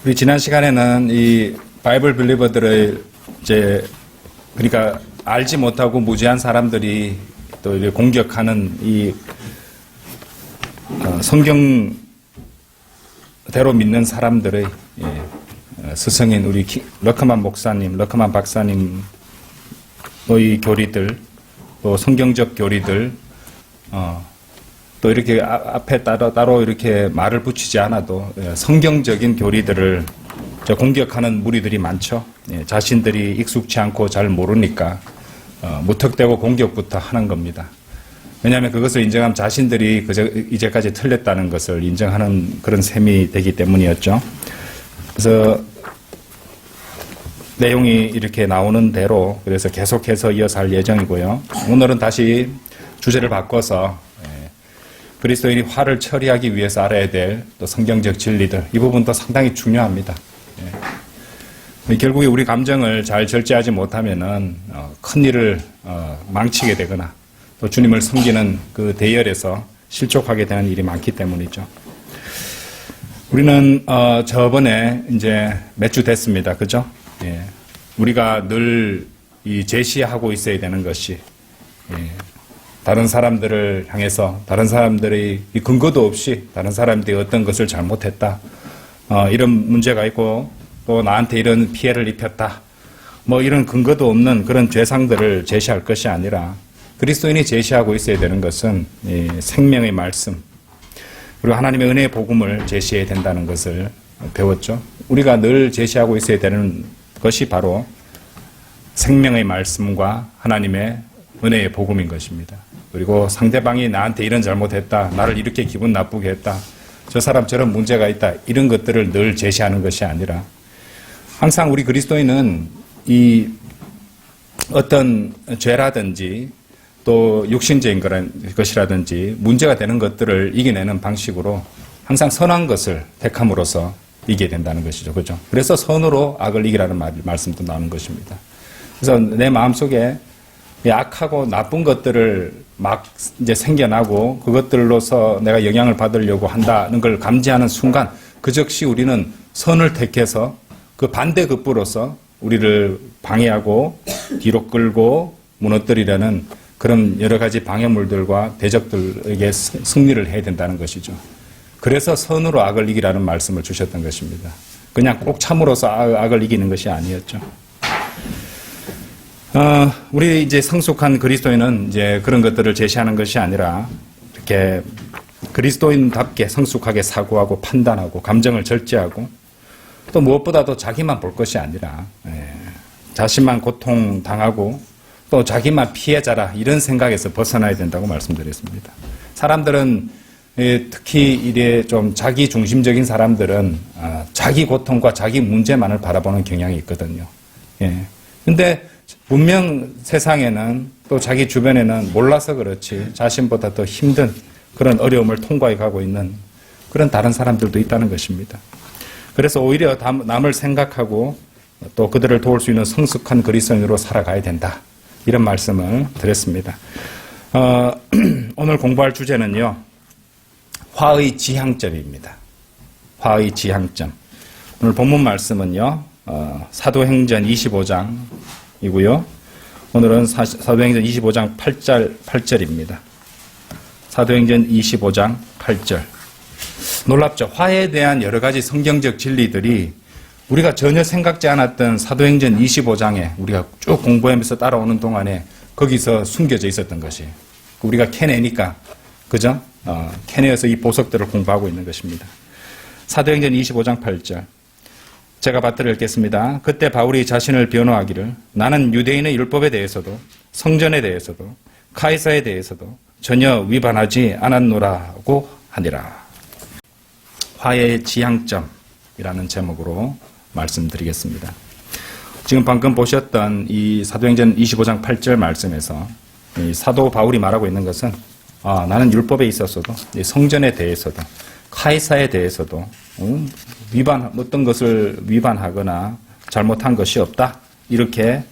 우리 지난 시간에는 이 바이블 빌리버들의 그러니까 알지 못하고 무지한 사람들이 또 이렇게 공격하는 이 성경대로 믿는 사람들의 스승인 우리 러커만 목사님, 러커만 박사님의 교리들, 또 성경적 교리들, 또 이렇게 앞에 따로 이렇게 말을 붙이지 않아도 성경적인 교리들을 공격하는 무리들이 많죠. 자신들이 익숙치 않고 잘 모르니까 무턱대고 공격부터 하는 겁니다. 왜냐하면 그것을 인정하면 자신들이 이제까지 틀렸다는 것을 인정하는 그런 셈이 되기 때문이었죠. 그래서 내용이 이렇게 나오는 대로 그래서 계속해서 이어서 할 예정이고요. 오늘은 다시 주제를 바꿔서 그리스도인이 화를 처리하기 위해서 알아야 될 또 성경적 진리들, 이 부분도 상당히 중요합니다. 결국에 우리 감정을 잘 절제하지 못하면은 큰 일을 망치게 되거나 또 주님을 섬기는 그 대열에서 실족하게 되는 일이 많기 때문이죠. 우리는 저번에 이제 몇 주 됐습니다, 그죠? 우리가 늘 이 제시하고 있어야 되는 것이 다른 사람들을 향해서 다른 사람들의 근거도 없이 다른 사람들이 어떤 것을 잘못했다, 이런 문제가 있고 또 나한테 이런 피해를 입혔다, 뭐 이런 근거도 없는 그런 죄상들을 제시할 것이 아니라 그리스도인이 제시하고 있어야 되는 것은 생명의 말씀 그리고 하나님의 은혜의 복음을 제시해야 된다는 것을 배웠죠. 우리가 늘 제시하고 있어야 되는 것이 바로 생명의 말씀과 하나님의 은혜의 복음인 것입니다. 그리고 상대방이 나한테 이런 잘못했다, 나를 이렇게 기분 나쁘게 했다, 저 사람 저런 문제가 있다, 이런 것들을 늘 제시하는 것이 아니라 항상 우리 그리스도인은 이 어떤 죄라든지 또 육신적인 것이라든지 문제가 되는 것들을 이겨내는 방식으로 항상 선한 것을 택함으로써 이기게 된다는 것이죠. 그죠? 그래서 선으로 악을 이기라는 말씀도 나오는 것입니다. 그래서 내 마음속에 악하고 나쁜 것들을 막 이제 생겨나고 그것들로서 내가 영향을 받으려고 한다는 걸 감지하는 순간 그 즉시 우리는 선을 택해서 그 반대급부로서 우리를 방해하고 뒤로 끌고 무너뜨리려는 그런 여러 가지 방해물들과 대적들에게 승리를 해야 된다는 것이죠. 그래서 선으로 악을 이기라는 말씀을 주셨던 것입니다. 그냥 꼭 참으로서 악을 이기는 것이 아니었죠. 우리 이제 성숙한 그리스도인은 이제 그런 것들을 제시하는 것이 아니라 이렇게 그리스도인답게 성숙하게 사고하고 판단하고 감정을 절제하고 또 무엇보다도 자기만 볼 것이 아니라 자신만 고통당하고 또 자기만 피해자라 이런 생각에서 벗어나야 된다고 말씀드렸습니다. 사람들은 특히 이래 좀 자기 중심적인 사람들은 자기 고통과 자기 문제만을 바라보는 경향이 있거든요. 근데 분명 세상에는 또 자기 주변에는 몰라서 그렇지 자신보다 더 힘든 그런 어려움을 통과해 가고 있는 그런 다른 사람들도 있다는 것입니다. 그래서 오히려 남을 생각하고 또 그들을 도울 수 있는 성숙한 그리스도인으로 살아가야 된다, 이런 말씀을 드렸습니다. 오늘 공부할 주제는요, 화의 지향점입니다. 화의 지향점. 오늘 본문 말씀은요, 사도행전 25장이고요. 오늘은 사도행전 25장 8절입니다. 사도행전 25장 8절. 놀랍죠? 화에 대한 여러 가지 성경적 진리들이 우리가 전혀 생각지 않았던 사도행전 25장에 우리가 쭉 공부하면서 따라오는 동안에 거기서 숨겨져 있었던 것이 우리가 캐내니까, 그죠? 캐내어서 이 보석들을 공부하고 있는 것입니다. 사도행전 25장 8절. 제가 받들어 읽겠습니다. 그때 바울이 자신을 변호하기를 나는 유대인의 율법에 대해서도 성전에 대해서도 카이사에 대해서도 전혀 위반하지 않았노라고 하니라. 화의 지향점이라는 제목으로 말씀드리겠습니다. 지금 방금 보셨던 이 사도행전 25장 8절 말씀에서 이 사도 바울이 말하고 있는 것은 나는 율법에 있어서도 성전에 대해서도 카이사에 대해서도 어떤 것을 위반하거나 잘못한 것이 없다, 이렇게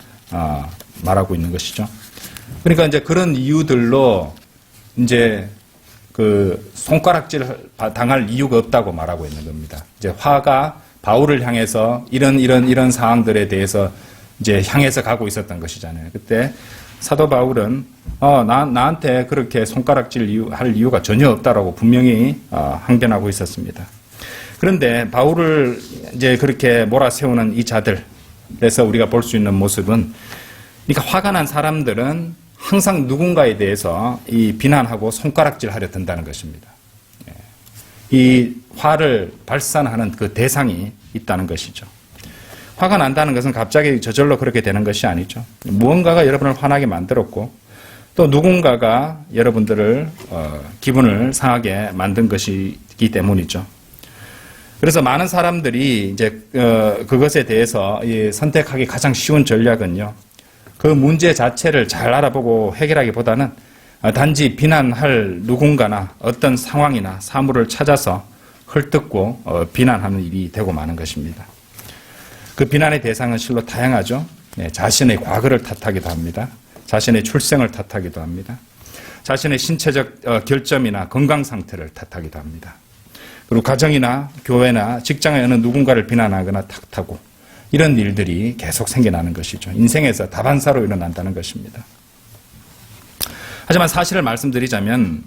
말하고 있는 것이죠. 그러니까 이제 그런 이유들로 이제 그 손가락질 당할 이유가 없다고 말하고 있는 겁니다. 이제 화가 바울을 향해서 이런 상황들에 대해서 이제 향해서 가고 있었던 것이잖아요. 그때 사도 바울은 나한테 그렇게 손가락질 할 이유가 전혀 없다라고 분명히 항변하고 있었습니다. 그런데 바울을 이제 그렇게 몰아세우는 이 자들에서 우리가 볼 수 있는 모습은, 그러니까 화가 난 사람들은 항상 누군가에 대해서 이 비난하고 손가락질 하려 든다는 것입니다. 이 화를 발산하는 그 대상이 있다는 것이죠. 화가 난다는 것은 갑자기 저절로 그렇게 되는 것이 아니죠. 무언가가 여러분을 화나게 만들었고, 또 누군가가 여러분들을 기분을 상하게 만든 것이기 때문이죠. 그래서 많은 사람들이 이제 그것에 대해서 선택하기 가장 쉬운 전략은요, 그 문제 자체를 잘 알아보고 해결하기보다는 단지 비난할 누군가나 어떤 상황이나 사물을 찾아서 헐뜯고 비난하는 일이 되고 마는 것입니다. 그 비난의 대상은 실로 다양하죠. 자신의 과거를 탓하기도 합니다. 자신의 출생을 탓하기도 합니다. 자신의 신체적 결점이나 건강 상태를 탓하기도 합니다. 그리고 가정이나 교회나 직장의 어느 누군가를 비난하거나 탓하고, 이런 일들이 계속 생겨나는 것이죠. 인생에서 다반사로 일어난다는 것입니다. 하지만 사실을 말씀드리자면,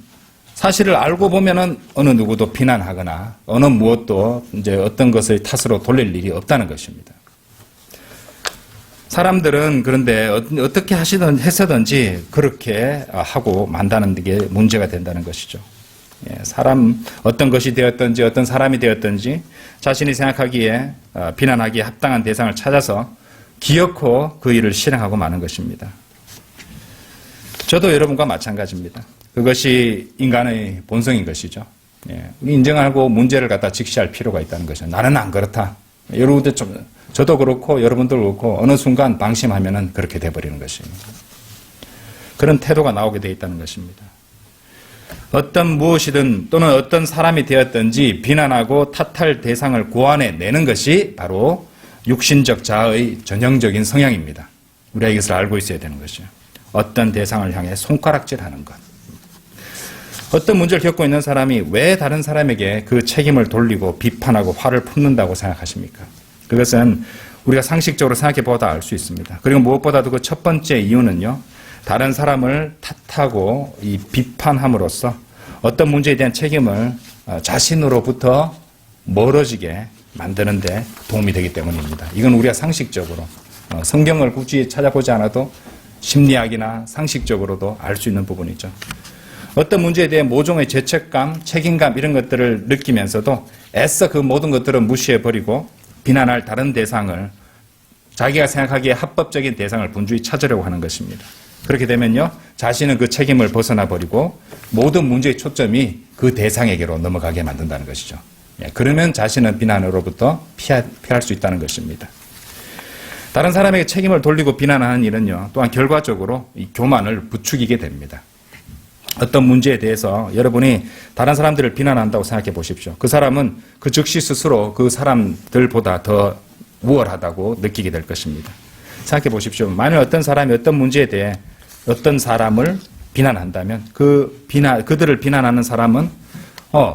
사실을 알고 보면은 어느 누구도 비난하거나 어느 무엇도 이제 어떤 것을 탓으로 돌릴 일이 없다는 것입니다. 사람들은 그런데 어떻게 해서든지 그렇게 하고 만다는 게 문제가 된다는 것이죠. 어떤 것이 되었든지 어떤 사람이 되었든지 자신이 생각하기에 비난하기에 합당한 대상을 찾아서 기어코 그 일을 실행하고 마는 것입니다. 저도 여러분과 마찬가지입니다. 그것이 인간의 본성인 것이죠. 우리 인정하고 문제를 갖다 직시할 필요가 있다는 것이죠. 나는 안 그렇다. 여러분들 저도 그렇고 여러분도 그렇고 어느 순간 방심하면은 그렇게 돼버리는 것입니다. 그런 태도가 나오게 돼 있다는 것입니다. 어떤 무엇이든 또는 어떤 사람이 되었든지 비난하고 탓할 대상을 고안해 내는 것이 바로 육신적 자아의 전형적인 성향입니다. 우리가 이것을 알고 있어야 되는 것이죠. 어떤 대상을 향해 손가락질하는 것. 어떤 문제를 겪고 있는 사람이 왜 다른 사람에게 그 책임을 돌리고 비판하고 화를 품는다고 생각하십니까? 그것은 우리가 상식적으로 생각해 보다 알 수 있습니다. 그리고 무엇보다도 그 첫 번째 이유는요, 다른 사람을 탓하고 이 비판함으로써 어떤 문제에 대한 책임을 자신으로부터 멀어지게 만드는 데 도움이 되기 때문입니다. 이건 우리가 상식적으로 성경을 굳이 찾아보지 않아도 심리학이나 상식적으로도 알 수 있는 부분이죠. 어떤 문제에 대해 모종의 죄책감, 책임감 이런 것들을 느끼면서도 애써 그 모든 것들을 무시해버리고 비난할 다른 대상을 자기가 생각하기에 합법적인 대상을 분주히 찾으려고 하는 것입니다. 그렇게 되면요, 자신은 그 책임을 벗어나버리고 모든 문제의 초점이 그 대상에게로 넘어가게 만든다는 것이죠. 그러면 자신은 비난으로부터 피할 수 있다는 것입니다. 다른 사람에게 책임을 돌리고 비난하는 일은요, 또한 결과적으로 이 교만을 부추기게 됩니다. 어떤 문제에 대해서 여러분이 다른 사람들을 비난한다고 생각해 보십시오. 그 사람은 그 즉시 스스로 그 사람들보다 더 우월하다고 느끼게 될 것입니다. 생각해 보십시오. 만일 어떤 사람이 어떤 문제에 대해 어떤 사람을 비난한다면 그들을 비난하는 사람은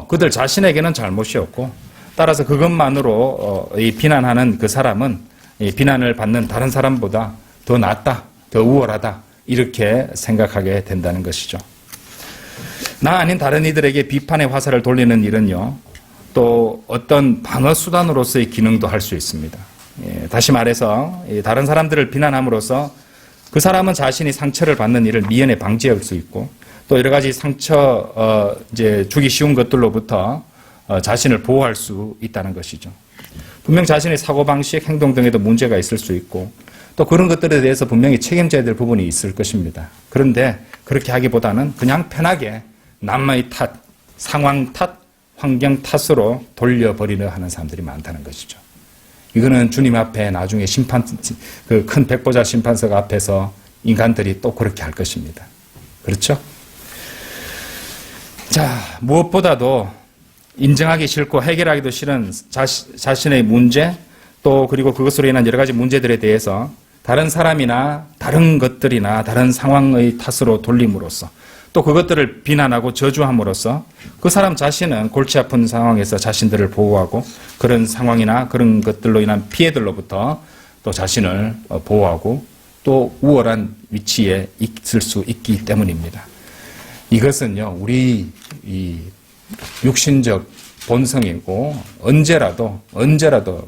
그들 자신에게는 잘못이었고, 따라서 그것만으로 이 비난하는 그 사람은 이 비난을 받는 다른 사람보다 더 낫다, 더 우월하다, 이렇게 생각하게 된다는 것이죠. 나 아닌 다른 이들에게 비판의 화살을 돌리는 일은요, 또 어떤 방어 수단으로서의 기능도 할 수 있습니다. 다시 말해서 다른 사람들을 비난함으로써 그 사람은 자신이 상처를 받는 일을 미연에 방지할 수 있고, 또 여러 가지 상처 이제 주기 쉬운 것들로부터 자신을 보호할 수 있다는 것이죠. 분명 자신의 사고방식, 행동 등에도 문제가 있을 수 있고, 또 그런 것들에 대해서 분명히 책임져야 될 부분이 있을 것입니다. 그런데 그렇게 하기보다는 그냥 편하게 남의 탓, 상황 탓, 환경 탓으로 돌려버리려 하는 사람들이 많다는 것이죠. 이거는 주님 앞에 나중에 그 큰 백보자 심판석 앞에서 인간들이 또 그렇게 할 것입니다. 그렇죠? 자, 무엇보다도 인정하기 싫고 해결하기도 싫은 자신의 문제, 또 그리고 그것으로 인한 여러 가지 문제들에 대해서 다른 사람이나 다른 것들이나 다른 상황의 탓으로 돌림으로써 또 그것들을 비난하고 저주함으로써 그 사람 자신은 골치 아픈 상황에서 자신들을 보호하고 그런 상황이나 그런 것들로 인한 피해들로부터 또 자신을 보호하고 또 우월한 위치에 있을 수 있기 때문입니다. 이것은요, 우리 이 육신적 본성이고 언제라도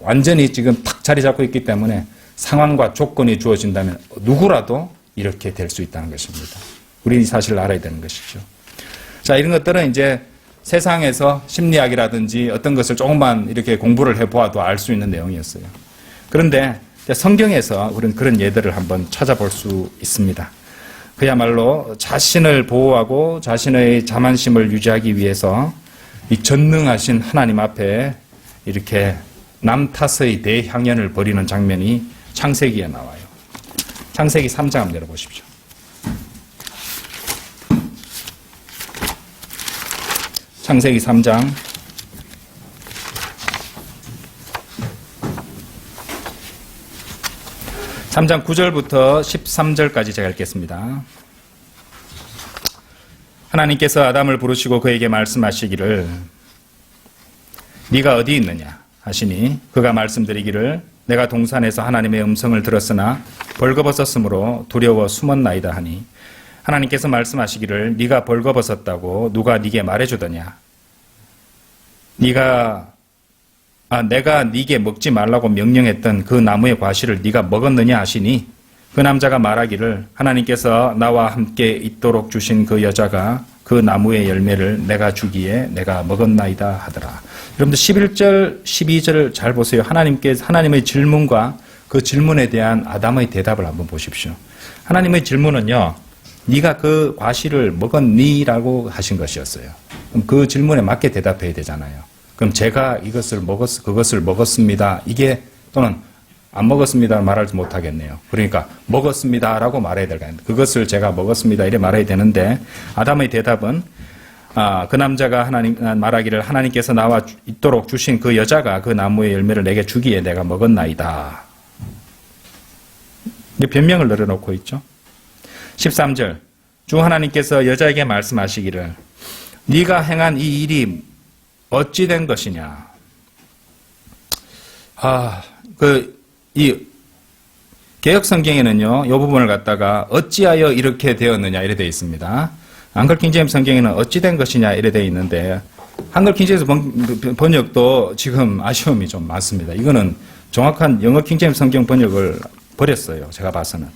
완전히 지금 탁 자리 잡고 있기 때문에 상황과 조건이 주어진다면 누구라도 이렇게 될 수 있다는 것입니다. 우리 사실을 알아야 되는 것이죠. 자, 이런 것들은 이제 세상에서 심리학이라든지 어떤 것을 조금만 이렇게 공부를 해보아도 알 수 있는 내용이었어요. 그런데 성경에서 우리는 그런 예들을 한번 찾아볼 수 있습니다. 그야말로 자신을 보호하고 자신의 자만심을 유지하기 위해서 이 전능하신 하나님 앞에 이렇게 남 탓의 대향연을 벌이는 장면이 창세기에 나와요. 창세기 3장 한번 열어보십시오. 창세기 3장 3장 9절부터 13절까지 제가 읽겠습니다. 하나님께서 아담을 부르시고 그에게 말씀하시기를 네가 어디 있느냐 하시니 그가 말씀드리기를 내가 동산에서 하나님의 음성을 들었으나 벌거벗었으므로 두려워 숨었나이다 하니 하나님께서 말씀하시기를 네가 벌거벗었다고 누가 네게 말해주더냐 내가 네게 먹지 말라고 명령했던 그 나무의 과실을 네가 먹었느냐 하시니 그 남자가 말하기를 하나님께서 나와 함께 있도록 주신 그 여자가 그 나무의 열매를 내가 주기에 내가 먹었나이다 하더라. 여러분들 11절, 12절을 잘 보세요. 하나님의 질문과 그 질문에 대한 아담의 대답을 한번 보십시오. 하나님의 질문은요, 네가 그 과실을 먹었니? 라고 하신 것이었어요. 그럼 그 질문에 맞게 대답해야 되잖아요. 그럼 제가 그것을 먹었습니다. 이게 또는 안 먹었습니다 말하지 못하겠네요. 그러니까 먹었습니다라고 말해야 될 거 아닙니까? 그것을 제가 먹었습니다 이래 말해야 되는데 아담의 대답은 그 남자가 말하기를 하나님께서 나와 있도록 주신 그 여자가 그 나무의 열매를 내게 주기에 내가 먹었나이다. 이게 변명을 늘어놓고 있죠. 13절 주 하나님께서 여자에게 말씀하시기를 네가 행한 이 일이 어찌 된 것이냐. 이 개역 성경에는요, 이 부분을 갖다가 어찌하여 이렇게 되었느냐 이래 되어 있습니다. 한글 킹제임스 성경에는 어찌 된 것이냐 이래 되어 있는데 한글 킹제임스 번역도 지금 아쉬움이 좀 많습니다. 이거는 정확한 영어 킹제임스 성경 번역을 버렸어요. 제가 봐서는.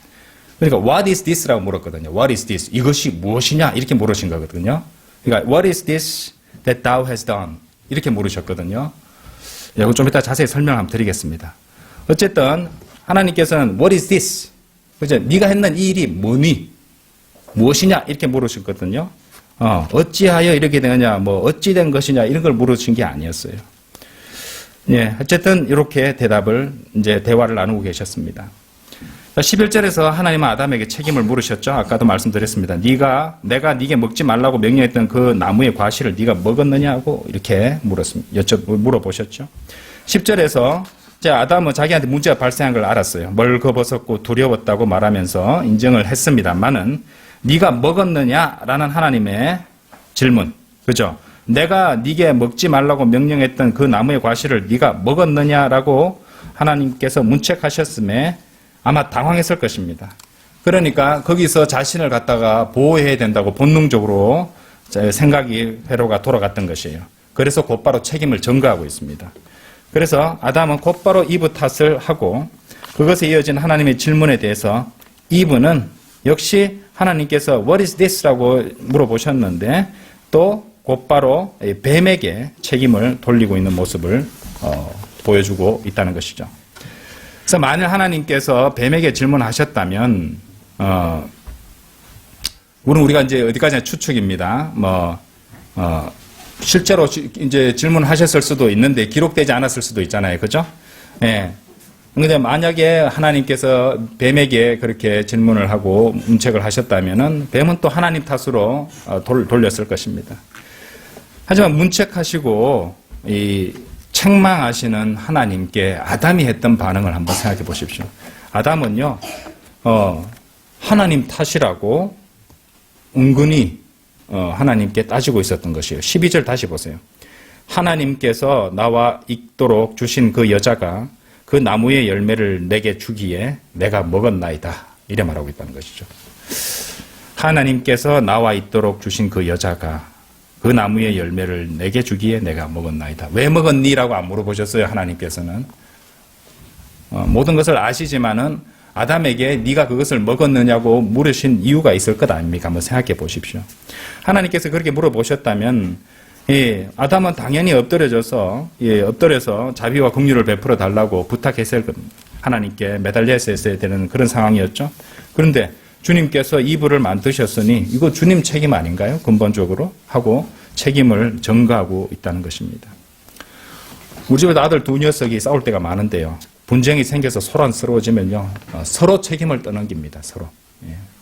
그러니까 what is this라고 물었거든요. What is this? 이것이 무엇이냐 이렇게 물으신 거거든요. 그러니까 what is this that thou hast done? 이렇게 물으셨거든요. 이거 좀 이따 자세히 설명 한번 드리겠습니다. 어쨌든 하나님께서는 what is this? 그죠? 네가 했는 이 일이 뭐니? 무엇이냐? 이렇게 물으셨거든요. 어찌하여 이렇게 되느냐? 뭐 어찌 된 것이냐? 이런 걸 물으신 게 아니었어요. 예, 어쨌든 이렇게 대화를 나누고 계셨습니다. 11절에서 하나님은 아담에게 책임을 물으셨죠. 아까도 말씀드렸습니다. 내가 네게 먹지 말라고 명령했던 그 나무의 과실을 네가 먹었느냐고 이렇게 물어보셨죠. 10절에서 아담은 자기한테 문제가 발생한 걸 알았어요. 멀거벗었고 두려웠다고 말하면서 인정을 했습니다만은 네가 먹었느냐라는 하나님의 질문, 그죠? 내가 네게 먹지 말라고 명령했던 그 나무의 과실을 네가 먹었느냐라고 하나님께서 문책하셨음에 아마 당황했을 것입니다. 그러니까 거기서 자신을 갖다가 보호해야 된다고 본능적으로 회로가 돌아갔던 것이에요. 그래서 곧바로 책임을 전가하고 있습니다. 그래서 아담은 곧바로 이브 탓을 하고 그것에 이어진 하나님의 질문에 대해서 이브는 역시 하나님께서 What is this? 라고 물어보셨는데 또 곧바로 뱀에게 책임을 돌리고 있는 모습을 보여주고 있다는 것이죠. 그래서 만일 하나님께서 뱀에게 질문하셨다면 우리가 이제 어디까지나 추측입니다. 실제로 이제 질문하셨을 수도 있는데 기록되지 않았을 수도 있잖아요. 그죠? 예. 근데 만약에 하나님께서 뱀에게 그렇게 질문을 하고 문책을 하셨다면은 뱀은 또 하나님 탓으로 돌렸을 것입니다. 하지만 문책하시고 이 책망하시는 하나님께 아담이 했던 반응을 한번 생각해 보십시오. 아담은요, 하나님 탓이라고 은근히 하나님께 따지고 있었던 것이에요. 12절 다시 보세요. 하나님께서 나와 있도록 주신 그 여자가 그 나무의 열매를 내게 주기에 내가 먹었나이다. 이래 말하고 있다는 것이죠. 하나님께서 나와 있도록 주신 그 여자가 그 나무의 열매를 내게 주기에 내가 먹었나이다. 왜 먹었니라고 안 물어보셨어요. 하나님께서는. 모든 것을 아시지만은 아담에게 네가 그것을 먹었느냐고 물으신 이유가 있을 것 아닙니까? 한번 생각해 보십시오. 하나님께서 그렇게 물어보셨다면 아담은 당연히 엎드려서 자비와 긍휼을 베풀어 달라고 부탁했을 겁니다. 하나님께 매달려 있어야 되는 그런 상황이었죠. 그런데 주님께서 이불을 만드셨으니 이거 주님 책임 아닌가요? 근본적으로 하고 책임을 전가하고 있다는 것입니다. 우리 집에 아들 두 녀석이 싸울 때가 많은데요. 분쟁이 생겨서 소란스러워지면요. 서로 책임을 떠넘깁니다.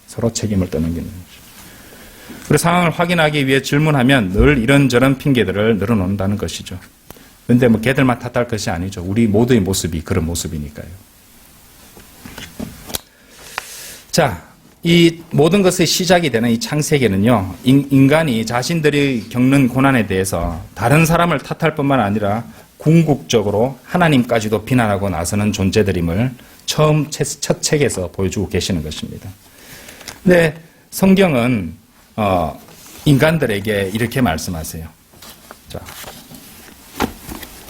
서로 책임을 떠넘기는 거죠. 그리고 상황을 확인하기 위해 질문하면 늘 이런저런 핑계들을 늘어놓는다는 것이죠. 그런데 뭐 걔들만 탓할 것이 아니죠. 우리 모두의 모습이 그런 모습이니까요. 자, 이 모든 것의 시작이 되는 이 창세기는요, 인간이 자신들이 겪는 고난에 대해서 다른 사람을 탓할 뿐만 아니라 궁극적으로 하나님까지도 비난하고 나서는 존재들임을 첫 책에서 보여주고 계시는 것입니다. 근데 성경은 인간들에게 이렇게 말씀하세요. 자,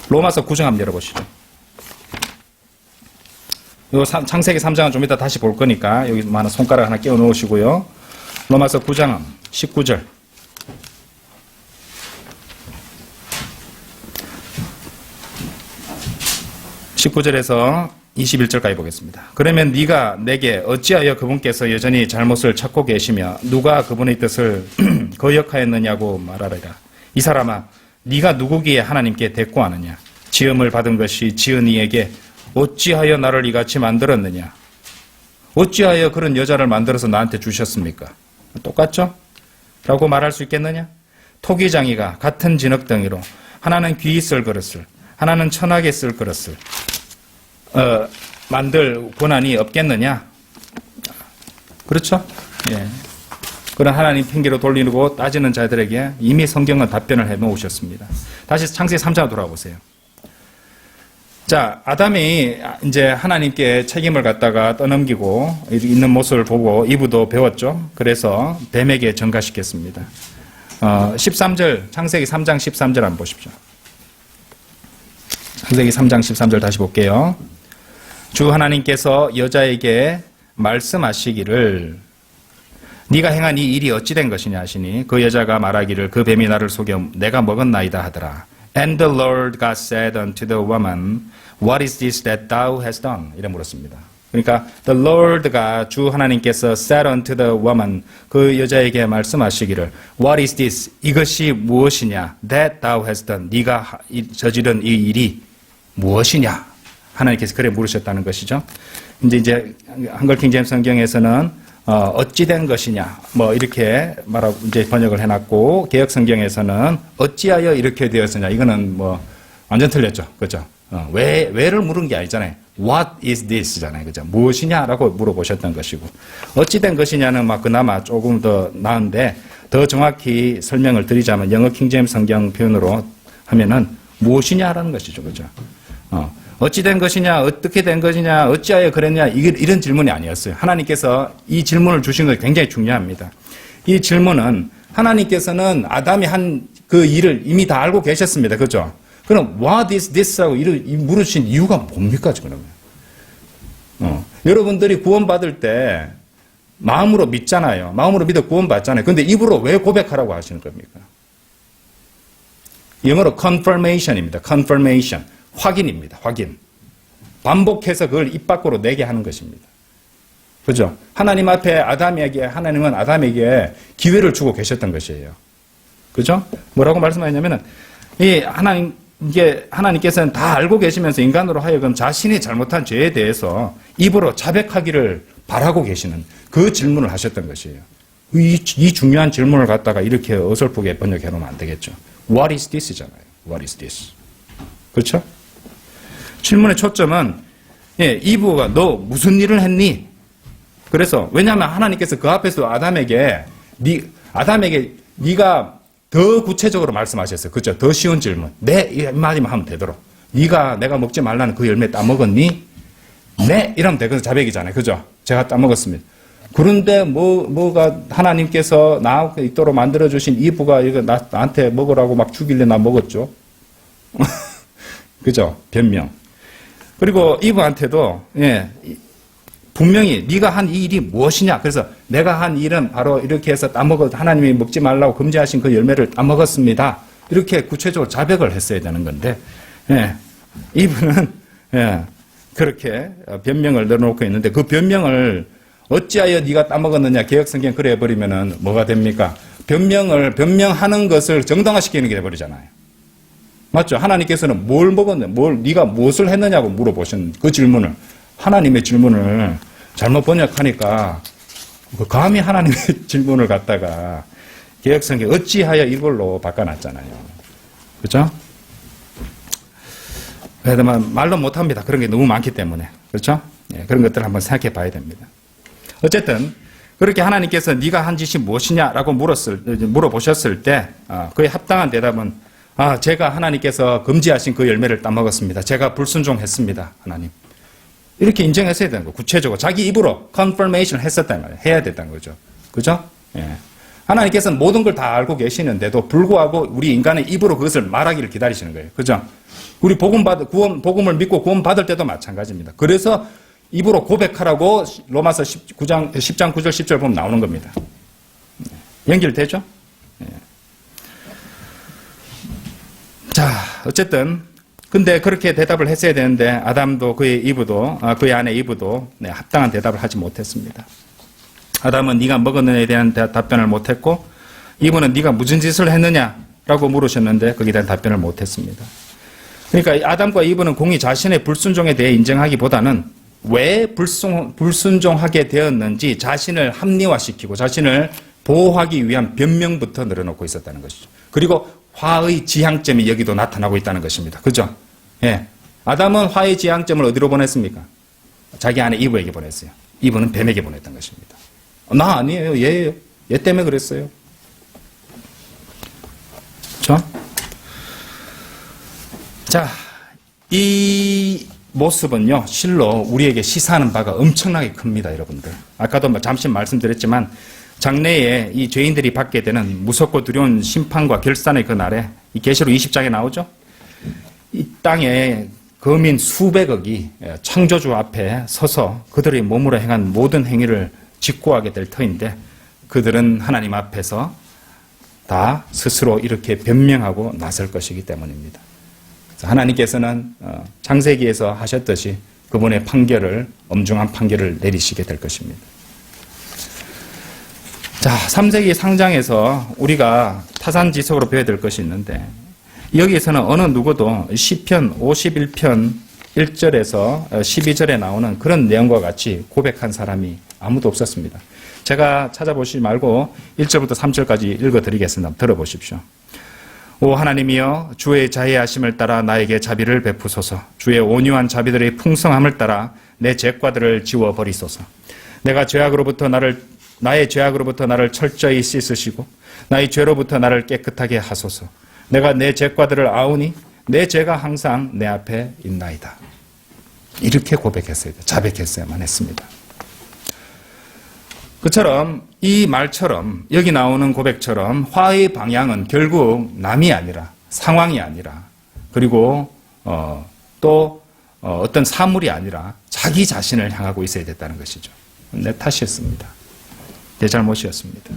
로마서 9장 한번 열어보시죠. 요 창세기 3장은 좀 이따 다시 볼 거니까 여기 많은 손가락 하나 끼워 놓으시고요. 로마서 9장 19절. 19절에서 21절까지 보겠습니다. 그러면 네가 내게 어찌하여 그분께서 여전히 잘못을 찾고 계시며 누가 그분의 뜻을 거역하였느냐고 말하리라. 이 사람아, 네가 누구기에 하나님께 대꾸하느냐? 지음을 받은 것이 지은 이에게 어찌하여 나를 이같이 만들었느냐? 어찌하여 그런 여자를 만들어서 나한테 주셨습니까? 똑같죠? 라고 말할 수 있겠느냐? 토기장이가 같은 진흙덩이로 하나는 귀히 쓸 그릇을 하나는 천하게 쓸 그릇을 만들 권한이 없겠느냐? 그렇죠? 예. 그런 하나님 핑계로 돌리고 따지는 자들에게 이미 성경은 답변을 해놓으셨습니다. 다시 창세기 3장으로 돌아보세요. 자, 아담이 이제 하나님께 책임을 갖다가 떠넘기고 있는 모습을 보고 이브도 배웠죠. 그래서 뱀에게 전가시켰습니다. 13절, 창세기 3장 13절 한번 보십시오. 창세기 3장 13절 다시 볼게요. 주 하나님께서 여자에게 말씀하시기를 네가 행한 이 일이 어찌 된 것이냐 하시니 그 여자가 말하기를 그 뱀이 나를 속여 내가 먹었나이다 하더라. And the Lord God said unto the woman, What is this that thou hast done? 이래 물었습니다. 그러니까 the Lord가 주 하나님께서 said unto the woman 그 여자에게 말씀하시기를 What is this? 이것이 무엇이냐? That thou hast done. 네가 저지른 이 일이 무엇이냐? 하나님께서 그래 물으셨다는 것이죠. 이제 한글 킹제임스 성경에서는 어찌 된 것이냐 뭐 이렇게 말하고 이제 번역을 해놨고 개역 성경에서는 어찌하여 이렇게 되었으냐 이거는 뭐 완전 틀렸죠, 그렇죠? 왜를 물은 게 아니잖아요. What is this잖아요, 그죠? 무엇이냐라고 물어보셨던 것이고 어찌 된 것이냐는 막 그나마 조금 더 나은데 더 정확히 설명을 드리자면 영어 킹제임스 성경 표현으로 하면은 무엇이냐라는 것이죠, 그죠? 어찌 된 것이냐, 어떻게 된 것이냐, 어찌하여 그랬냐, 이런 질문이 아니었어요. 하나님께서 이 질문을 주신 것이 굉장히 중요합니다. 이 질문은 하나님께서는 아담이 한 그 일을 이미 다 알고 계셨습니다. 그죠? 그럼 what is this라고 물으신 이유가 뭡니까, 그러면? 여러분들이 구원받을 때 마음으로 믿잖아요. 마음으로 믿어 구원받잖아요. 근데 입으로 왜 고백하라고 하시는 겁니까? 영어로 confirmation입니다. confirmation. 확인입니다. 확인. 반복해서 그걸 입 밖으로 내게 하는 것입니다. 그죠? 하나님 앞에 하나님은 아담에게 기회를 주고 계셨던 것이에요. 그죠? 뭐라고 말씀하셨냐면은, 하나님께서는 다 알고 계시면서 인간으로 하여금 자신이 잘못한 죄에 대해서 입으로 자백하기를 바라고 계시는 그 질문을 하셨던 것이에요. 이 중요한 질문을 갖다가 이렇게 어설프게 번역해 놓으면 안 되겠죠. What is this? 잖아요. What is this? 그렇죠? 질문의 초점은 이브가 너 무슨 일을 했니? 그래서 왜냐하면 하나님께서 그 앞에서 아담에게 네가 더 구체적으로 말씀하셨어요. 그죠? 더 쉬운 질문. 네, 이 한마디만 하면 되도록. 내가 먹지 말라는 그 열매 따먹었니? 네, 이러면 되거든. 자백이잖아요. 그죠? 제가 따먹었습니다. 그런데 뭐가 하나님께서 나 있도록 만들어주신 이브가 이거 나한테 먹으라고 막 주길래 나 먹었죠. 그죠? 변명. 그리고 이브한테도, 예, 분명히 네가 한 이 일이 무엇이냐. 그래서 내가 한 일은 바로 이렇게 해서 하나님이 먹지 말라고 금지하신 그 열매를 따먹었습니다. 이렇게 구체적으로 자백을 했어야 되는 건데, 예, 이브는, 예, 그렇게 변명을 넣어놓고 있는데 그 변명을 어찌하여 네가 따먹었느냐 개혁성경 그래 버리면은 뭐가 됩니까? 변명하는 것을 정당화시키는 게 돼버리잖아요. 맞죠? 하나님께서는 뭘 먹었냐, 네가 무엇을 했느냐고 물어보신 그 질문을 하나님의 질문을 잘못 번역하니까 감히 하나님의 질문을 갖다가 개혁성경 어찌하여 이걸로 바꿔놨잖아요. 그렇죠? 그래도 말로 못합니다. 그런 게 너무 많기 때문에. 그렇죠? 예, 그런 것들을 한번 생각해 봐야 됩니다. 어쨌든 그렇게 하나님께서 네가 한 짓이 무엇이냐라고 물어보셨을 때 그에 합당한 대답은 제가 하나님께서 금지하신 그 열매를 따먹었습니다. 제가 불순종했습니다. 하나님. 이렇게 인정했어야 되는 거. 구체적으로 자기 입으로 confirmation 했었단 말이에요. 해야 됐다는 거죠. 그죠? 예. 하나님께서는 모든 걸 다 알고 계시는데도 불구하고 우리 인간의 입으로 그것을 말하기를 기다리시는 거예요. 그죠? 우리 복음을 믿고 구원 받을 때도 마찬가지입니다. 그래서 입으로 고백하라고 로마서 10장 9절 10절 보면 나오는 겁니다. 연결되죠? 예. 자, 어쨌든 근데 그렇게 대답을 했어야 되는데 아담도 그의 아내 이브도 네, 합당한 대답을 하지 못했습니다. 아담은 네가 먹었느냐에 대한 답변을 못했고 이브는 네가 무슨 짓을 했느냐라고 물으셨는데 거기에 대한 답변을 못했습니다. 그러니까 아담과 이브는 공히 자신의 불순종에 대해 인정하기보다는 왜 불순종하게 되었는지 자신을 합리화시키고 자신을 보호하기 위한 변명부터 늘어놓고 있었다는 것이죠. 그리고 화의 지향점이 여기도 나타나고 있다는 것입니다. 그죠? 예. 아담은 화의 지향점을 어디로 보냈습니까? 자기 아내 이브에게 보냈어요. 이브는 뱀에게 보냈던 것입니다. 나 아니에요. 얘예요. 얘 때문에 그랬어요. 그렇죠? 자, 이 모습은요, 실로 우리에게 시사하는 바가 엄청나게 큽니다, 여러분들. 아까도 잠시 말씀드렸지만, 장래에 이 죄인들이 받게 되는 무섭고 두려운 심판과 결산의 그 날에, 이 계시록 20장에 나오죠? 이 땅에 거민 수백억이 창조주 앞에 서서 그들의 몸으로 행한 모든 행위를 직고하게 될 터인데, 그들은 하나님 앞에서 다 스스로 이렇게 변명하고 나설 것이기 때문입니다. 하나님께서는 창세기에서 하셨듯이 그분의 엄중한 판결을 내리시게 될 것입니다. 자, 3세기 상장에서 우리가 타산지석으로 배워야 될 것이 있는데 여기에서는 어느 누구도 시편 51편 1절에서 12절에 나오는 그런 내용과 같이 고백한 사람이 아무도 없었습니다. 제가 찾아보시지 말고 1절부터 3절까지 읽어드리겠습니다. 들어보십시오. 오 하나님이여 주의 자애하심을 따라 나에게 자비를 베푸소서. 주의 온유한 자비들의 풍성함을 따라 내 죄과들을 지워버리소서. 나의 죄악으로부터 나를 철저히 씻으시고 나의 죄로부터 나를 깨끗하게 하소서. 내가 내 죄과들을 아우니 내 죄가 항상 내 앞에 있나이다. 이렇게 고백했어야 돼요. 자백했어야만 했습니다. 그처럼 이 말처럼 여기 나오는 고백처럼 화의 방향은 결국 남이 아니라 상황이 아니라 그리고 또 어떤 사물이 아니라 자기 자신을 향하고 있어야 됐다는 것이죠. 내 탓이었습니다. 내 잘못이었습니다.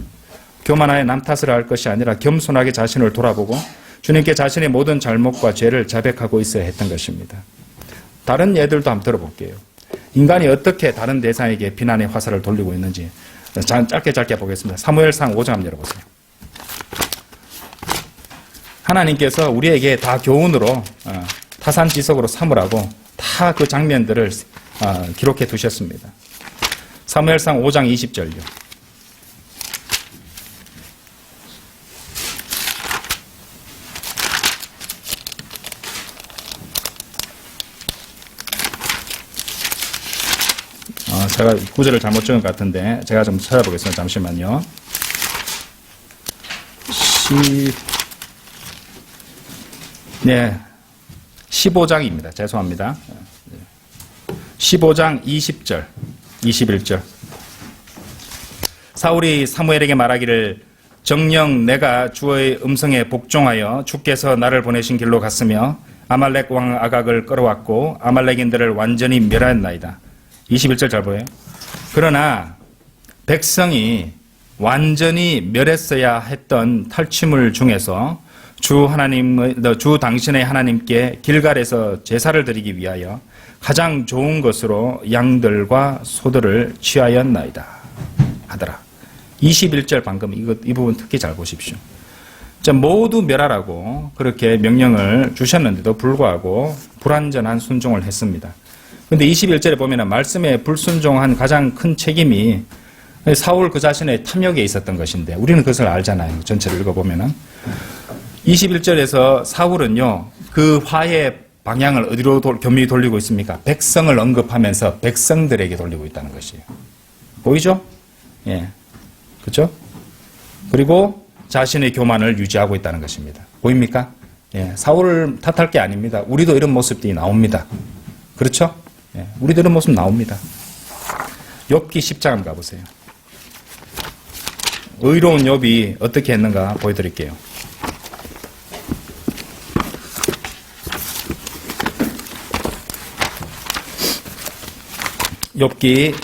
교만하여 남 탓을 할 것이 아니라 겸손하게 자신을 돌아보고 주님께 자신의 모든 잘못과 죄를 자백하고 있어야 했던 것입니다. 다른 예들도 한번 들어볼게요. 인간이 어떻게 다른 대상에게 비난의 화살을 돌리고 있는지 짧게 보겠습니다. 사무엘상 5장 한번 열어보세요. 하나님께서 우리에게 다 교훈으로 타산지석으로 삼으라고 다 그 장면들을 기록해 두셨습니다. 사무엘상 5장 20절요. 제가 구절을 잘못 적은 것 같은데 제가 좀 찾아보겠습니다. 잠시만요. 15장입니다. 죄송합니다. 15장 20절, 21절. 사울이 사무엘에게 말하기를 정녕 내가 주의 음성에 복종하여 주께서 나를 보내신 길로 갔으며 아말렉 왕 아각을 끌어왔고 아말렉인들을 완전히 멸하였나이다. 21절 잘 보여요. 그러나 백성이 완전히 멸했어야 했던 탈취물 중에서 주 당신의 하나님께 길갈에서 제사를 드리기 위하여 가장 좋은 것으로 양들과 소들을 취하였나이다 하더라. 21절 방금 이 부분 특히 잘 보십시오. 모두 멸하라고 그렇게 명령을 주셨는데도 불구하고 불완전한 순종을 했습니다. 그런데 21절에 보면 말씀에 불순종한 가장 큰 책임이 사울 그 자신의 탐욕에 있었던 것인데 우리는 그것을 알잖아요. 전체를 읽어보면 21절에서 사울은요 그 화의 방향을 어디로 겸히 돌리고 있습니까? 백성을 언급하면서 백성들에게 돌리고 있다는 것이에요. 보이죠? 예, 그렇죠? 그리고 자신의 교만을 유지하고 있다는 것입니다. 보입니까? 예, 사울을 탓할 게 아닙니다. 우리도 이런 모습들이 나옵니다. 그렇죠? 예, 우리도 이런 모습 나옵니다. 욥기 10장 한번 가보세요. 의로운 욥이 어떻게 했는가 보여드릴게요. 욥기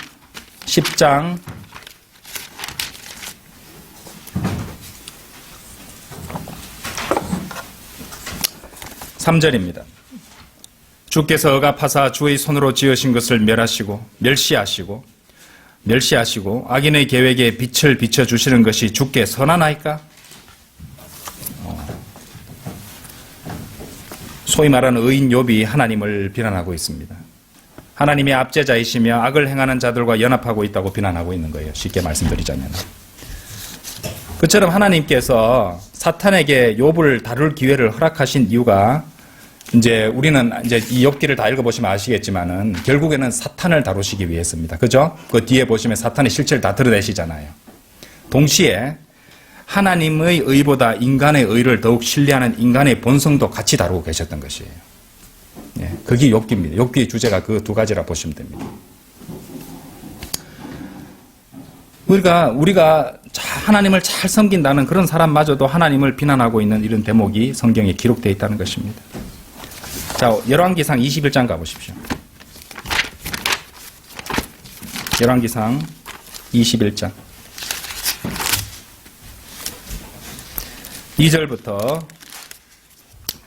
10장 3절입니다. 주께서 억압하사 주의 손으로 지으신 것을 멸시하시고 악인의 계획에 빛을 비춰주시는 것이 주께 선하나이까? 소위 말하는 의인 욥이 하나님을 비난하고 있습니다. 하나님의 압제자이시며 악을 행하는 자들과 연합하고 있다고 비난하고 있는 거예요. 쉽게 말씀드리자면. 그처럼 하나님께서 사탄에게 욥을 다룰 기회를 허락하신 이유가 우리는 이 욥기를 다 읽어보시면 아시겠지만은 결국에는 사탄을 다루시기 위해서입니다. 그죠? 그 뒤에 보시면 사탄의 실체를 다 드러내시잖아요. 동시에 하나님의 의보다 인간의 의를 더욱 신뢰하는 인간의 본성도 같이 다루고 계셨던 것이에요. 예, 그게 욥기입니다. 욥기의 주제가 그 두 가지라 보시면 됩니다. 우리가 하나님을 잘 섬긴다는 그런 사람마저도 하나님을 비난하고 있는 이런 대목이 성경에 기록되어 있다는 것입니다. 자, 열왕기상 21장 가보십시오. 열왕기상 21장 2절부터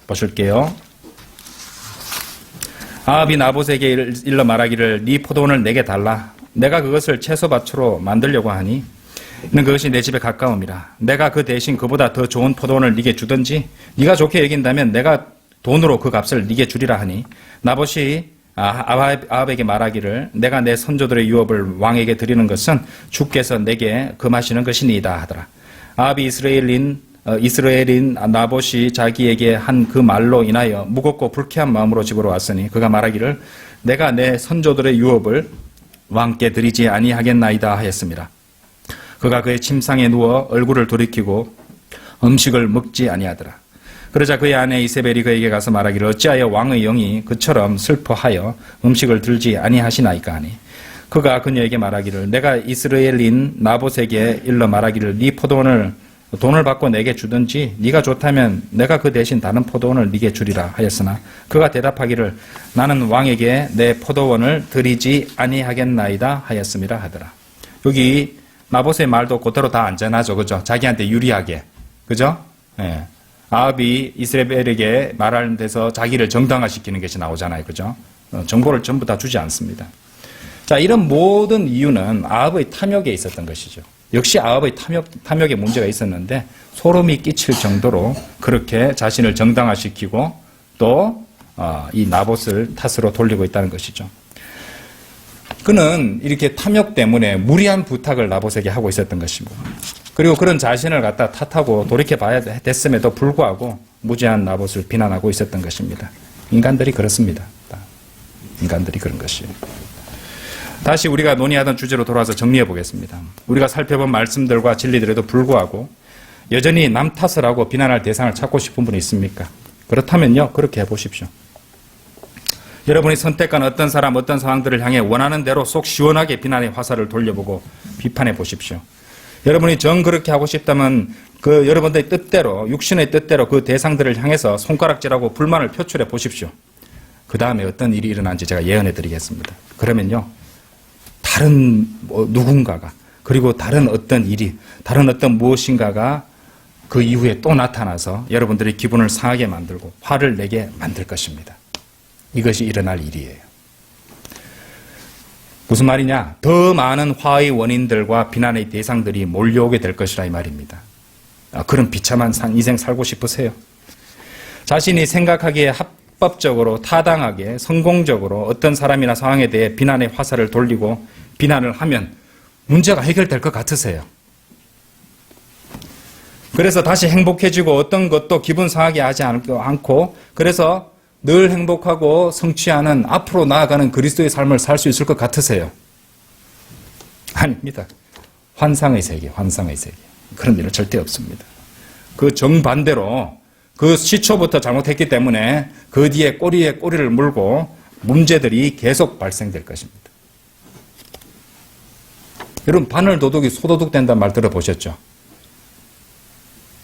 보실게요. 아합이 나봇에게 일러 말하기를 네 포도원을 내게 달라. 내가 그것을 채소밭으로 만들려고 하니 이는 그것이 내 집에 가까움이라. 내가 그 대신 그보다 더 좋은 포도원을 네게 주든지 네가 좋게 여긴다면 내가 돈으로 그 값을 네게 주리라 하니 나봇이 아합에게 말하기를 내가 내 선조들의 유업을 왕에게 드리는 것은 주께서 내게 금하시는 것이니이다 하더라. 아합이 이스라엘인 나봇이 자기에게 한 그 말로 인하여 무겁고 불쾌한 마음으로 집으로 왔으니 그가 말하기를 내가 내 선조들의 유업을 왕께 드리지 아니하겠나이다 하였습니다. 그가 그의 침상에 누워 얼굴을 돌이키고 음식을 먹지 아니하더라. 그러자 그의 아내 이세벨이 그에게 가서 말하기를 어찌하여 왕의 영이 그처럼 슬퍼하여 음식을 들지 아니하시나이까 하니 그가 그녀에게 말하기를 내가 이스라엘인 나봇에게 일러 말하기를 네 포도원을 돈을 받고 내게 주든지 네가 좋다면 내가 그 대신 다른 포도원을 네게 주리라 하였으나 그가 대답하기를 나는 왕에게 내 포도원을 드리지 아니하겠나이다 하였음이라 하더라. 여기 나봇의 말도 그대로 다 안전하죠. 그죠? 자기한테 유리하게. 그죠? 예. 아합이 이스라엘에게 말하는 데서 자기를 정당화시키는 것이 나오잖아요. 그죠? 정보를 전부 다 주지 않습니다. 자, 이런 모든 이유는 아합의 탐욕에 있었던 것이죠. 역시 아합의 탐욕에 문제가 있었는데 소름이 끼칠 정도로 그렇게 자신을 정당화시키고 또 이 나봇을 탓으로 돌리고 있다는 것이죠. 그는 이렇게 탐욕 때문에 무리한 부탁을 나봇에게 하고 있었던 것이고 그리고 그런 자신을 갖다 탓하고 돌이켜봐야 됐음에도 불구하고 무지한 나봇을 비난하고 있었던 것입니다. 인간들이 그렇습니다. 인간들이 그런 것이에요. 다시 우리가 논의하던 주제로 돌아와서 정리해 보겠습니다. 우리가 살펴본 말씀들과 진리들에도 불구하고 여전히 남 탓을 하고 비난할 대상을 찾고 싶은 분이 있습니까? 그렇다면요, 그렇게 해보십시오. 여러분이 선택한 어떤 사람, 어떤 상황들을 향해 원하는 대로 속 시원하게 비난의 화살을 돌려보고 비판해 보십시오. 여러분이 정 그렇게 하고 싶다면 그 여러분들의 뜻대로, 육신의 뜻대로 그 대상들을 향해서 손가락질하고 불만을 표출해 보십시오. 그 다음에 어떤 일이 일어난지 제가 예언해 드리겠습니다. 그러면요, 다른 누군가가, 그리고 다른 어떤 일이, 다른 어떤 무엇인가가 그 이후에 또 나타나서 여러분들의 기분을 상하게 만들고 화를 내게 만들 것입니다. 이것이 일어날 일이에요. 무슨 말이냐? 더 많은 화의 원인들과 비난의 대상들이 몰려오게 될 것이라 이 말입니다. 그런 비참한 인생 살고 싶으세요? 자신이 생각하기에 합법적으로, 타당하게, 성공적으로 어떤 사람이나 상황에 대해 비난의 화살을 돌리고 비난을 하면 문제가 해결될 것 같으세요? 그래서 다시 행복해지고 어떤 것도 기분 상하게 하지 않고, 그래서 늘 행복하고 성취하는 앞으로 나아가는 그리스도의 삶을 살 수 있을 것 같으세요? 아닙니다. 환상의 세계, 환상의 세계. 그런 일은 절대 없습니다. 그 정반대로 그 시초부터 잘못했기 때문에 그 뒤에 꼬리에 꼬리를 물고 문제들이 계속 발생될 것입니다. 여러분, 바늘 도둑이 소도둑 된다는 말 들어보셨죠?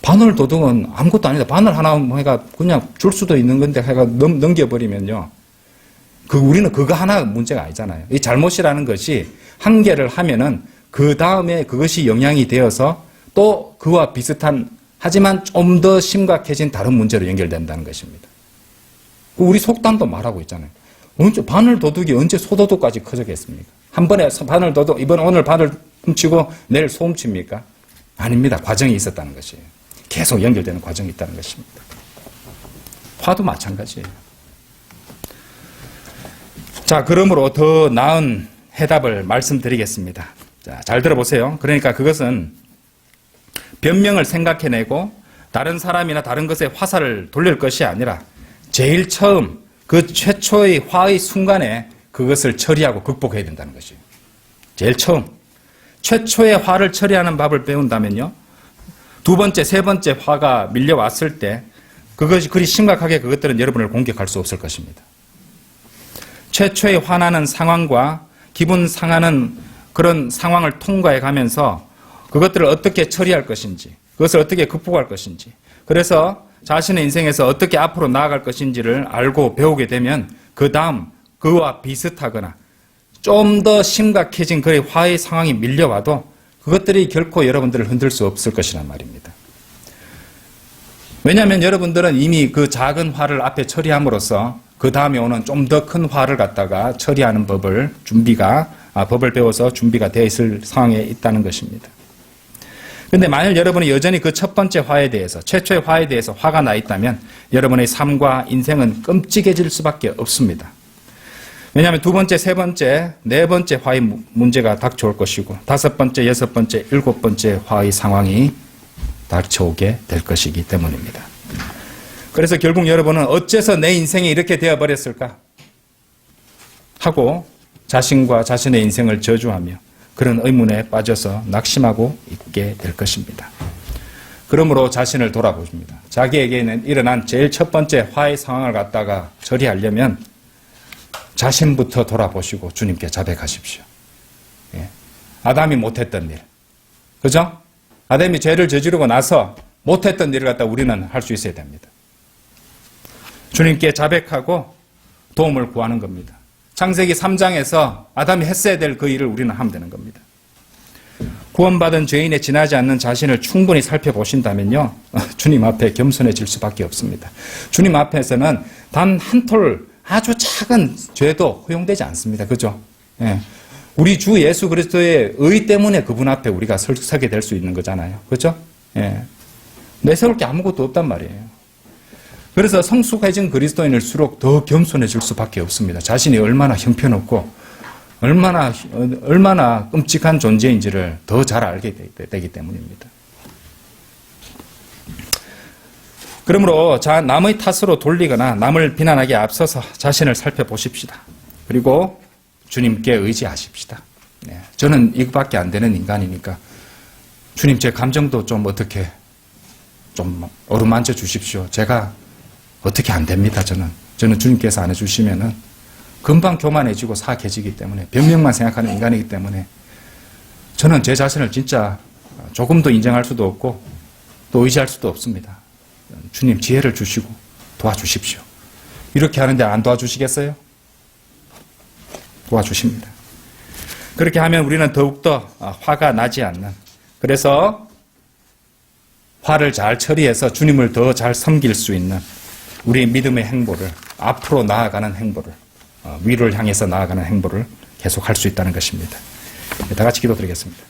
바늘 도둑은 아무것도 아니다. 바늘 하나 해가 그냥 줄 수도 있는 건데 해가 넘겨버리면요. 우리는 그거 하나 문제가 아니잖아요. 이 잘못이라는 것이 한 개를 하면은 그 다음에 그것이 영향이 되어서 또 그와 비슷한, 하지만 좀 더 심각해진 다른 문제로 연결된다는 것입니다. 우리 속담도 말하고 있잖아요. 언제 바늘 도둑이 언제 소도둑까지 커졌겠습니까? 한 번에 바늘 도둑, 오늘 바늘 훔치고 내일 소 훔칩니까? 아닙니다. 과정이 있었다는 것이에요. 계속 연결되는 과정이 있다는 것입니다. 화도 마찬가지예요. 자, 그러므로 더 나은 해답을 말씀드리겠습니다. 자, 잘 들어보세요. 그러니까 그것은 변명을 생각해내고 다른 사람이나 다른 것에 화살을 돌릴 것이 아니라 제일 처음 그 최초의 화의 순간에 그것을 처리하고 극복해야 된다는 것이에요. 제일 처음. 최초의 화를 처리하는 법을 배운다면요, 두 번째, 세 번째 화가 밀려왔을 때 그것이 그리 심각하게 그것들은 여러분을 공격할 수 없을 것입니다. 최초의 화나는 상황과 기분 상하는 그런 상황을 통과해 가면서 그것들을 어떻게 처리할 것인지, 그것을 어떻게 극복할 것인지, 그래서 자신의 인생에서 어떻게 앞으로 나아갈 것인지를 알고 배우게 되면 그 다음 그와 비슷하거나 좀 더 심각해진 그의 화의 상황이 밀려와도 그것들이 결코 여러분들을 흔들 수 없을 것이란 말입니다. 왜냐하면 여러분들은 이미 그 작은 화를 앞에 처리함으로써 그 다음에 오는 좀 더 큰 화를 갖다가 처리하는 법을 배워서 준비가 되어 있을 상황에 있다는 것입니다. 그런데 만일 여러분이 여전히 그 첫 번째 화에 대해서, 최초의 화에 대해서 화가 나 있다면 여러분의 삶과 인생은 끔찍해질 수밖에 없습니다. 왜냐하면 두 번째, 세 번째, 네 번째 화의 문제가 닥쳐올 것이고 다섯 번째, 여섯 번째, 일곱 번째 화의 상황이 닥쳐오게 될 것이기 때문입니다. 그래서 결국 여러분은 어째서 내 인생이 이렇게 되어버렸을까 하고 자신과 자신의 인생을 저주하며 그런 의문에 빠져서 낙심하고 있게 될 것입니다. 그러므로 자신을 돌아보십니다. 자기에게는 일어난 제일 첫 번째 화의 상황을 갖다가 처리하려면 자신부터 돌아보시고 주님께 자백하십시오. 예. 아담이 못했던 일. 그죠? 아담이 죄를 저지르고 나서 못했던 일을 갖다 우리는 할 수 있어야 됩니다. 주님께 자백하고 도움을 구하는 겁니다. 창세기 3장에서 아담이 했어야 될 그 일을 우리는 하면 되는 겁니다. 구원받은 죄인에 지나지 않는 자신을 충분히 살펴보신다면요, 주님 앞에 겸손해질 수밖에 없습니다. 주님 앞에서는 단 한 톨 아주 작은 죄도 허용되지 않습니다. 그죠? 예. 우리 주 예수 그리스도의 의 때문에 그분 앞에 우리가 서게 될 수 있는 거잖아요. 그죠? 예. 내세울 게 아무것도 없단 말이에요. 그래서 성숙해진 그리스도인일수록 더 겸손해질 수밖에 없습니다. 자신이 얼마나 형편없고 얼마나 끔찍한 존재인지를 더 잘 알게 되기 때문입니다. 그러므로 남의 탓으로 돌리거나 남을 비난하기에 앞서서 자신을 살펴보십시다. 그리고 주님께 의지하십시다. 네, 저는 이거밖에 안 되는 인간이니까 주님 제 감정도 좀 어떻게 좀 어루만져 주십시오. 제가 어떻게 안 됩니다. 저는 주님께서 안 해주시면은 금방 교만해지고 사악해지기 때문에 변명만 생각하는 인간이기 때문에 저는 제 자신을 진짜 조금도 인정할 수도 없고 또 의지할 수도 없습니다. 주님 지혜를 주시고 도와주십시오. 이렇게 하는데 안 도와주시겠어요? 도와주십니다. 그렇게 하면 우리는 더욱더 화가 나지 않는, 그래서 화를 잘 처리해서 주님을 더 잘 섬길 수 있는 우리의 믿음의 행보를, 앞으로 나아가는 행보를, 위를 향해서 나아가는 행보를 계속할 수 있다는 것입니다. 다 같이 기도드리겠습니다.